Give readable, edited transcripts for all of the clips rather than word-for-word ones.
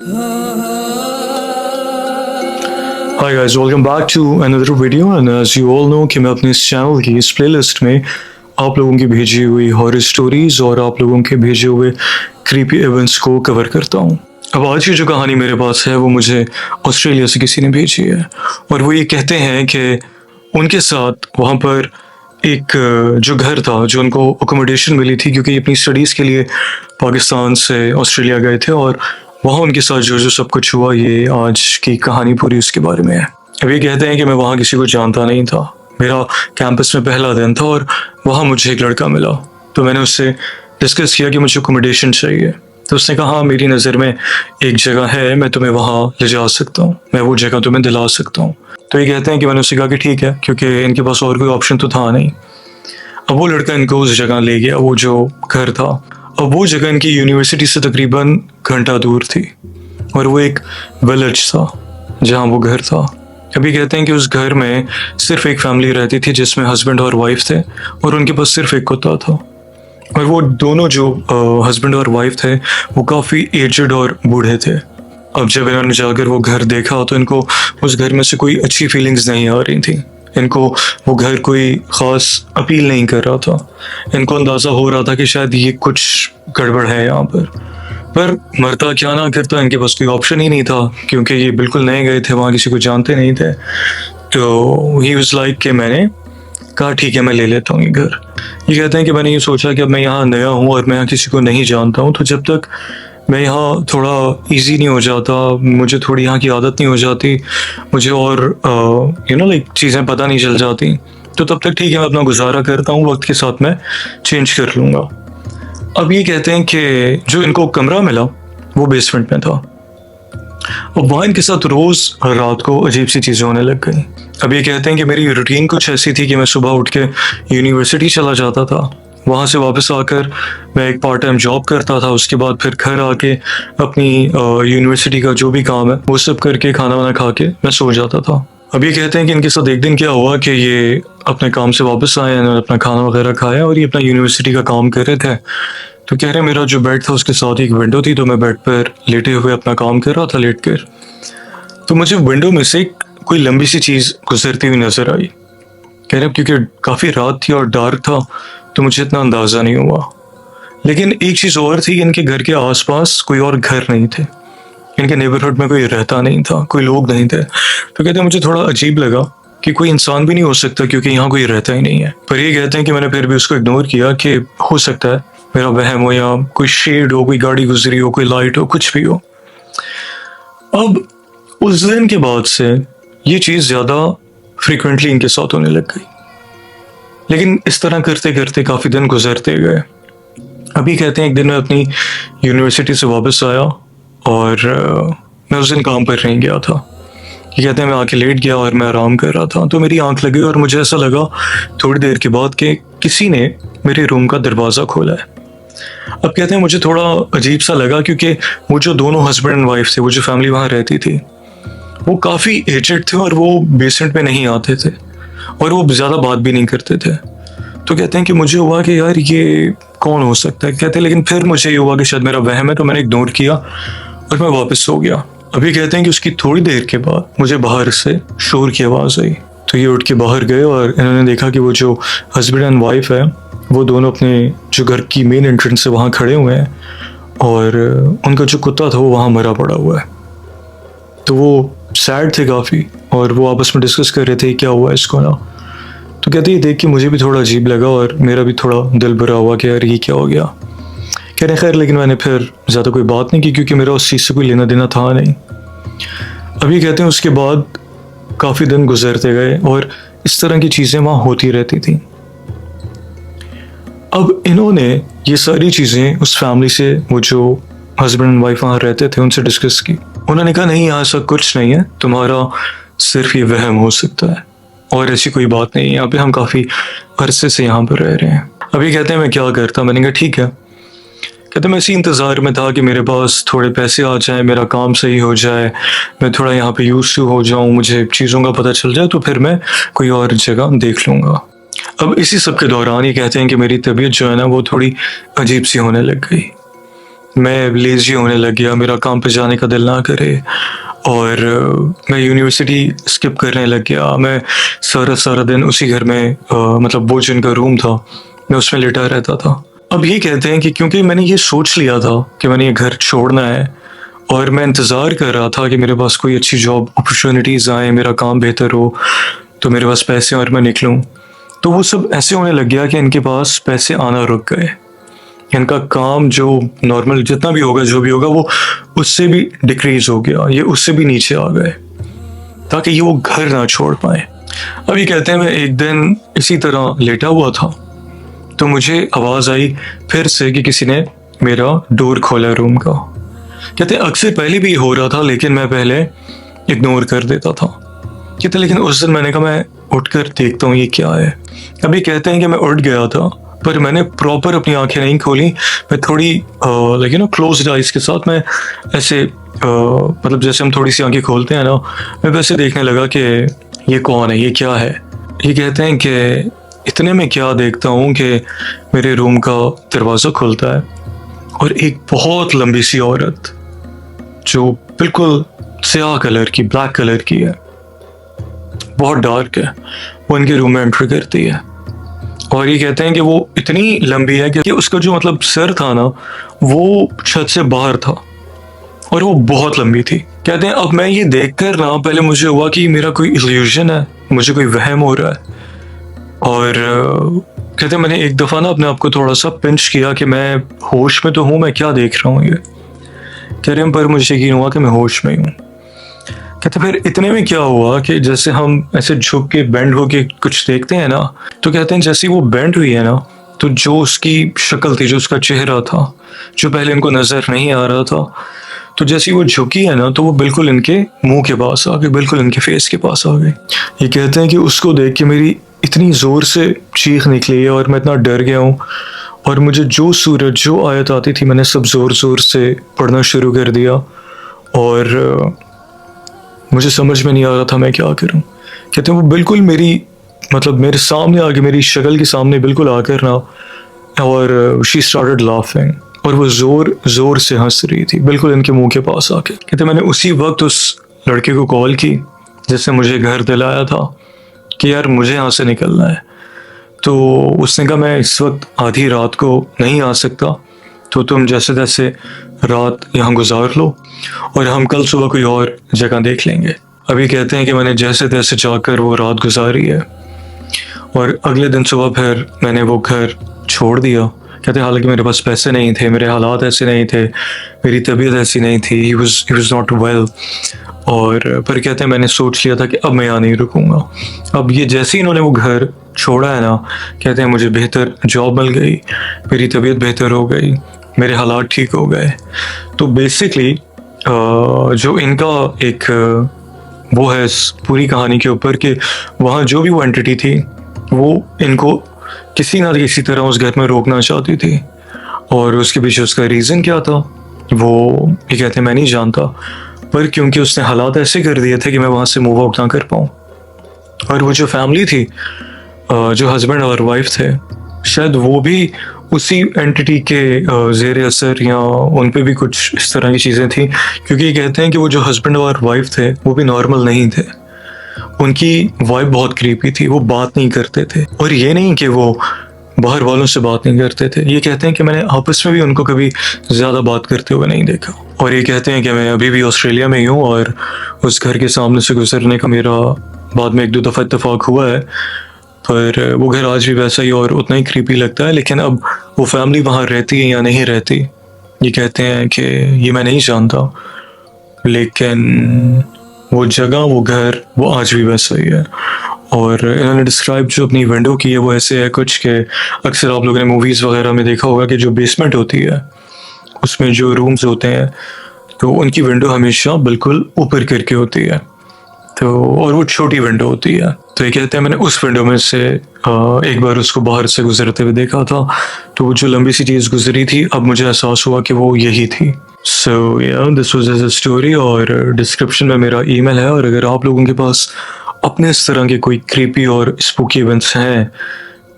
Hi guys, welcome back to another video and as you all know कि मैं अपने इस चैनल की इस प्लेलिस्ट में आप लोगों की भेजी हुई हॉरर स्टोरीज और आप लोगों के भेजे हुए क्रीपी इवेंट्स को कवर करता हूँ। अब आज की जो कहानी मेरे पास है वो मुझे ऑस्ट्रेलिया से किसी ने भेजी है और वो ये कहते हैं कि उनके साथ वहाँ पर एक जो घर था जो उनको अकोमोडेशन मिली थी क्योंकि अपनी स्टडीज़ के लिए पाकिस्तान से ऑस्ट्रेलिया गए थे और वहाँ उनके साथ जो जो सब कुछ हुआ ये आज की कहानी पूरी उसके बारे में है। अब ये कहते हैं कि मैं वहाँ किसी को जानता नहीं था, मेरा कैंपस में पहला दिन था और वहाँ मुझे एक लड़का मिला तो मैंने उससे डिस्कस किया कि मुझे अकोमोडेशन चाहिए। तो उसने कहा हाँ मेरी नज़र में एक जगह है, मैं तुम्हें वहाँ ले जा सकता हूँ, मैं वो जगह तुम्हें दिला सकता हूँ। तो ये कहते हैं कि मैंने उससे कहा कि ठीक है, क्योंकि इनके पास और कोई ऑप्शन तो था नहीं। अब वो लड़का इनको उस जगह ले गया, वो जो घर था। अब वो जगह इनकी यूनिवर्सिटी से तकरीबन घंटा दूर थी और वो एक विलेज था जहाँ वो घर था। अभी कहते हैं कि उस घर में सिर्फ एक फैमिली रहती थी जिसमें हस्बैंड और वाइफ थे और उनके पास सिर्फ एक कुत्ता था। और वो दोनों जो हस्बैंड और वाइफ थे वो काफ़ी एजड और बूढ़े थे। अब जब इन्होंने जाकर वो घर देखा तो इनको उस घर में से कोई अच्छी फीलिंग्स नहीं आ रही थी। इनको वो घर कोई ख़ास अपील नहीं कर रहा था। इनको अंदाज़ा हो रहा था कि शायद ये कुछ गड़बड़ है यहाँ पर मरता क्या ना करता, इनके पास कोई ऑप्शन ही नहीं था क्योंकि ये बिल्कुल नए गए थे, वहाँ किसी को जानते नहीं थे। तो ही वाज लाइक कि मैंने कहा ठीक है मैं ले लेता हूँ ये घर। ये कहते हैं कि मैंने ये सोचा कि अब मैं यहाँ नया हूँ और मैं यहाँ किसी को नहीं जानता हूँ, तो जब तक मैं यहाँ थोड़ा इजी नहीं हो जाता, मुझे थोड़ी यहाँ की आदत नहीं हो जाती, मुझे और लाइक चीज़ें पता नहीं चल जाती, तो तब तक ठीक है मैं अपना गुजारा करता हूँ, वक्त के साथ मैं चेंज कर लूँगा। अब ये कहते हैं कि जो इनको कमरा मिला वो बेसमेंट में था। अब वहाँ इनके साथ रोज़ रात को अजीब सी चीज़ें होने लग गई। अब ये कहते हैं कि मेरी रूटीन कुछ ऐसी थी कि मैं सुबह उठ के यूनिवर्सिटी चला जाता था, वहाँ से वापस आकर मैं एक पार्ट टाइम जॉब करता था, उसके बाद फिर घर आके अपनी यूनिवर्सिटी का जो भी काम है वो सब करके खाना वाना खा के मैं सो जाता था। अब ये कहते हैं कि इनके साथ एक दिन क्या हुआ कि ये अपने काम से वापस आए, इन्होंने अपना खाना वगैरह खाया और ये अपना यूनिवर्सिटी का काम कर रहे थे। तो कह रहे मेरा जो बेड था उसके साथ एक विंडो थी, तो मैं बेड पर लेटे हुए अपना काम कर रहा था लेट कर। तो मुझे विंडो में से कोई लंबी सी चीज़ गुजरती हुई नज़र आई। कह रहे क्योंकि काफ़ी रात थी और डार्क था तो मुझे इतना अंदाज़ा नहीं हुआ। लेकिन एक चीज़ और थी, इनके घर के आसपास कोई और घर नहीं थे, इनके नेबरहुड में कोई रहता नहीं था, कोई लोग नहीं थे। तो कहते हैं मुझे थोड़ा अजीब लगा कि कोई इंसान भी नहीं हो सकता क्योंकि यहाँ कोई रहता ही नहीं है। पर ये कहते हैं कि मैंने फिर भी उसको इग्नोर किया कि हो सकता है मेरा वहम हो या कोई शेड हो, कोई गाड़ी गुजरी हो, कोई लाइट हो, कुछ भी हो। अब उस दिन के बाद से ये चीज़ ज़्यादा फ्रिक्वेंटली इनके साथ होने लग गई, लेकिन इस तरह करते करते काफ़ी दिन गुजरते गए। अभी कहते हैं एक दिन मैं अपनी यूनिवर्सिटी से वापस आया और मैं उस दिन काम पर नहीं गया था। ये कहते हैं मैं आके लेट गया और मैं आराम कर रहा था, तो मेरी आंख लगी और मुझे ऐसा लगा थोड़ी देर के बाद कि किसी ने मेरे रूम का दरवाज़ा खोला है। अब कहते हैं मुझे थोड़ा अजीब सा लगा क्योंकि वो जो दोनों हस्बैंड एंड वाइफ थे, वो जो फैमिली वहाँ रहती थी, वो काफ़ी एजेड थे और वो बेसमेंट में नहीं आते थे और वो ज़्यादा बात भी नहीं करते थे। तो कहते हैं कि मुझे हुआ कि यार ये कौन हो सकता है। कहते हैं लेकिन फिर मुझे ये हुआ कि शायद मेरा वहम है, तो मैंने इग्नोर किया और मैं वापस सो गया। अभी कहते हैं कि उसकी थोड़ी देर के बाद मुझे बाहर से शोर की आवाज़ आई। तो ये उठ के बाहर गए और इन्होंने देखा कि वो जो हस्बैंड एंड वाइफ है वो दोनों अपने जो घर की मेन एंट्रेंस से वहाँ खड़े हुए हैं और उनका जो कुत्ता था वो वहाँ मरा पड़ा हुआ है। तो वो सैड थे काफ़ी और वो आपस में डिस्कस कर रहे थे क्या हुआ इसको ना। तो कहते हैं देख के मुझे भी थोड़ा अजीब लगा और मेरा भी थोड़ा दिल बुरा हुआ कि यार ये क्या हो गया। कह रहे खैर लेकिन मैंने फिर ज़्यादा कोई बात नहीं की क्योंकि मेरा उस चीज़ से कोई लेना देना था नहीं। अभी कहते हैं उसके बाद काफ़ी दिन गुजरते गए और इस तरह की चीज़ें वहाँ होती रहती थी। अब इन्होंने ये सारी चीज़ें उस फैमिली से, वो जो हस्बैंड एंड वाइफ वहाँ रहते थे, उनसे डिस्कस की। उन्होंने कहा नहीं यहाँ ऐसा कुछ नहीं है, तुम्हारा सिर्फ ये वहम हो सकता है और ऐसी कोई बात नहीं है, यहाँ पे हम काफ़ी अरसे से यहाँ पर रह रहे हैं। अभी कहते हैं मैं क्या करता, मैंने कहा ठीक है। कहते मैं इसी इंतज़ार में था कि मेरे पास थोड़े पैसे आ जाएं, मेरा काम सही हो जाए, मैं थोड़ा यहाँ पे यूज़ टू हो जाऊँ, मुझे चीज़ों का पता चल जाए, तो फिर मैं कोई और जगह देख लूँगा। अब इसी सब के दौरान ये कहते हैं कि मेरी तबीयत जो है ना वो थोड़ी अजीब सी होने लग गई। मैं लेज़ी होने लग गया, मेरा काम पे जाने का दिल ना करे और मैं यूनिवर्सिटी स्किप करने लग गया। मैं सारा दिन उसी घर में मतलब वो जिनका रूम था, मैं उसमें लेटा रहता था। अब ये कहते हैं कि क्योंकि मैंने ये सोच लिया था कि मैंने ये घर छोड़ना है और मैं इंतज़ार कर रहा था कि मेरे पास कोई अच्छी जॉब अपॉर्चुनिटीज़ आएँ, मेरा काम बेहतर हो, तो मेरे पास पैसे और मैं निकलूँ। तो वो सब ऐसे होने लग गया कि इनके पास पैसे आना रुक गए। इनका काम जो नॉर्मल जितना भी होगा, जो भी होगा, वो उससे भी डिक्रीज़ हो गया, ये उससे भी नीचे आ गए, ताकि ये वो घर ना छोड़ पाएँ। अब ये कहते हैं मैं एक दिन इसी तरह लेटा हुआ था, तो मुझे आवाज़ आई फिर से कि किसी ने मेरा डोर खोला रूम का। कहते हैं अक्सर पहले भी हो रहा था, लेकिन मैं पहले इग्नोर कर देता था। कहते लेकिन उस दिन मैंने कहा मैं उठकर देखता हूँ ये क्या है। अभी कहते हैं कि मैं उठ गया था, पर मैंने प्रॉपर अपनी आंखें नहीं खोली। मैं थोड़ी लाइक क्लोज्ड आइज के साथ मैं ऐसे मतलब जैसे हम थोड़ी सी आंखें खोलते हैं ना, मैं वैसे देखने लगा कि ये कौन है, ये क्या है। ये कहते हैं कि इतने में क्या देखता हूँ कि मेरे रूम का दरवाज़ा खुलता है और एक बहुत लंबी सी औरत जो बिल्कुल स्याह कलर की, ब्लैक कलर की है, बहुत डार्क है, वो इनके रूम में एंटर करती है। और ये कहते हैं कि वो इतनी लंबी है कि उसका जो मतलब सर था ना, वो छत से बाहर था और वो बहुत लंबी थी। कहते हैं अब मैं ये देखकर ना, पहले मुझे हुआ कि मेरा कोई इल्यूजन है, मुझे कोई वहम हो रहा है। और कहते हैं मैंने एक दफ़ा ना अपने आप को थोड़ा सा पिंच किया कि मैं होश में तो हूँ, मैं क्या देख रहा हूँ ये। कह रहे हैं पर मुझे यकीन हुआ कि मैं होश में हूँ। कहते फिर इतने में क्या हुआ कि जैसे हम ऐसे झुक के बेंड होके कुछ देखते हैं ना, तो कहते हैं जैसे वो बेंड हुई है ना, तो जो उसकी शक्ल थी, जो उसका चेहरा था, जो पहले इनको नज़र नहीं आ रहा था, तो जैसी वो झुकी है ना, तो वो बिल्कुल इनके मुंह के पास आ गई, बिल्कुल इनके फेस के पास आ गई। ये कहते हैं कि उसको देख के मेरी इतनी ज़ोर से चीख निकली है और मैं इतना डर गया हूँ, और मुझे जो सूरत, जो आयत आती थी, मैंने सब ज़ोर ज़ोर से पढ़ना शुरू कर दिया और मुझे समझ में नहीं आ रहा था मैं क्या करूं। कहते हैं वो बिल्कुल मेरी मतलब मेरे सामने आके, मेरी शक्ल के सामने बिल्कुल आकर ना, और शी स्टार्टेड लाफिंग, और वो ज़ोर ज़ोर से हंस रही थी, बिल्कुल इनके मुंह के पास आके। कहते मैंने उसी वक्त उस लड़के को कॉल की जिसने मुझे घर दिलाया था कि यार मुझे यहाँ से निकलना है। तो उसने कहा मैं इस वक्त आधी रात को नहीं आ सकता, तो तुम जैसे तैसे रात यहाँ गुजार लो और हम कल सुबह कोई और जगह देख लेंगे। अभी कहते हैं कि मैंने जैसे तैसे जाकर वो रात गुजारी है और अगले दिन सुबह फिर मैंने वो घर छोड़ दिया। कहते हैं हालांकि मेरे पास पैसे नहीं थे, मेरे हालात ऐसे नहीं थे, मेरी तबीयत ऐसी नहीं थी, ही वाज नॉट वेल। और पर कहते हैं मैंने सोच लिया था कि अब मैं यहाँ नहीं रुकूंगा। अब ये जैसे ही इन्होंने वो घर छोड़ा है ना, कहते हैं मुझे बेहतर जॉब मिल गई, मेरी तबीयत बेहतर हो गई, मेरे हालात ठीक हो गए। तो बेसिकली जो इनका एक वो है इस पूरी कहानी के ऊपर कि वहाँ जो भी वो एंटिटी थी, वो इनको किसी ना किसी तरह उस घर में रोकना चाहती थी, और उसके पीछे उसका रीज़न क्या था वो ये कहते हैं मैं नहीं जानता, पर क्योंकि उसने हालात ऐसे कर दिए थे कि मैं वहाँ से मूव आउट ना कर पाऊँ। और वो जो फैमिली थी, जो हस्बैंड और वाइफ थे, शायद वो भी उसी एंटिटी के ज़ेर असर, या उन पे भी कुछ इस तरह की चीज़ें थी, क्योंकि ये कहते हैं कि वो जो हस्बैंड और वाइफ थे वो भी नॉर्मल नहीं थे। उनकी वाइफ बहुत क्रीपी थी, वो बात नहीं करते थे, और ये नहीं कि वो बाहर वालों से बात नहीं करते थे, ये कहते हैं कि मैंने आपस में भी उनको कभी ज़्यादा बात करते हुए नहीं देखा। और ये कहते हैं कि मैं अभी भी ऑस्ट्रेलिया में ही हूँ और उस घर के सामने से गुजरने का मेरा बाद में 1-2 दफ़ा इत्तेफाक हुआ है, पर वो घर आज भी वैसा ही और उतना ही क्रीपी लगता है। लेकिन अब वो फैमिली वहाँ रहती है या नहीं रहती, ये कहते हैं कि ये मैं नहीं जानता, लेकिन वो जगह, वो घर, वो आज भी वैसा ही है। और इन्होंने डिस्क्राइब जो अपनी विंडो की है वो ऐसे है कुछ के, अक्सर आप लोगों ने मूवीज़ वगैरह में देखा होगा कि जो बेसमेंट होती है उसमें जो रूम्स होते हैं, तो उनकी विंडो हमेशा बिल्कुल ऊपर करके होती है, तो और वो छोटी विंडो होती है। तो ये कहते हैं मैंने उस विंडो में से एक बार उसको बाहर से गुजरते हुए देखा था, तो वो जो लंबी सी चीज़ गुजरी थी, अब मुझे एहसास हुआ कि वो यही थी। सो या दिस वाज अ स्टोरी, और डिस्क्रिप्शन में मेरा ईमेल है, और अगर आप लोगों के पास अपने इस तरह के कोई क्रीपी और स्पूकी इवेंट्स हैं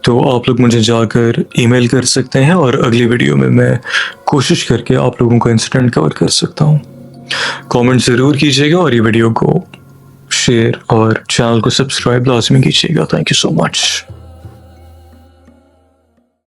तो आप लोग मुझे जाकर ईमेल कर सकते हैं और अगली वीडियो में मैं कोशिश करके आप लोगों का इंसिडेंट कवर कर सकता हूँ। कमेंट ज़रूर कीजिएगा और ये वीडियो को शेयर और चैनल को सब्सक्राइब लाजमी कीजिएगा। Thank you so much.